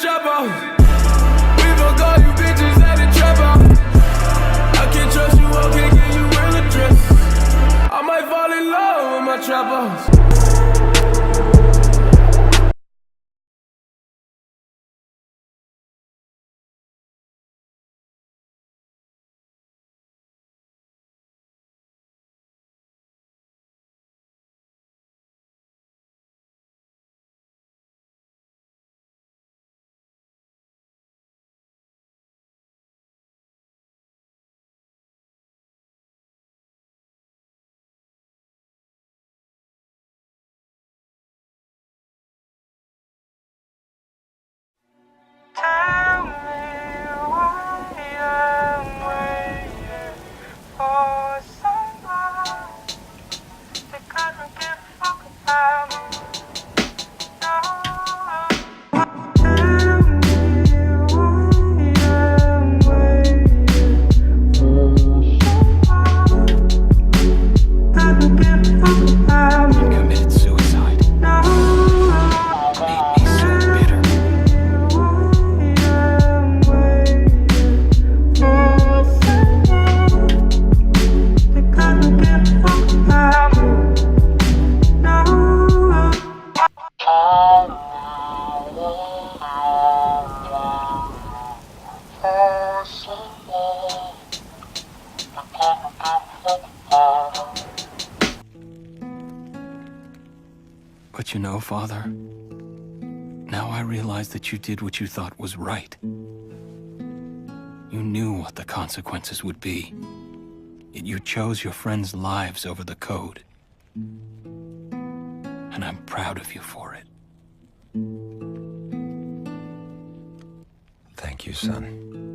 trap house. We fuck all you bitches at the trap house. I can't trust you, I can't give you real address. I might fall in love with my trap house. Tell me why I'm waiting for someone that couldn't give a fuck about me. No. Tell me why I'm waiting for someone that couldn't give a fuck about me. You committed suicide. No. Made me so bitter. But you know, Father, now I realize that you did what you thought was right. You knew what the consequences would be, yet you chose your friends' lives over the code. And I'm proud of you for it. Thank you, son.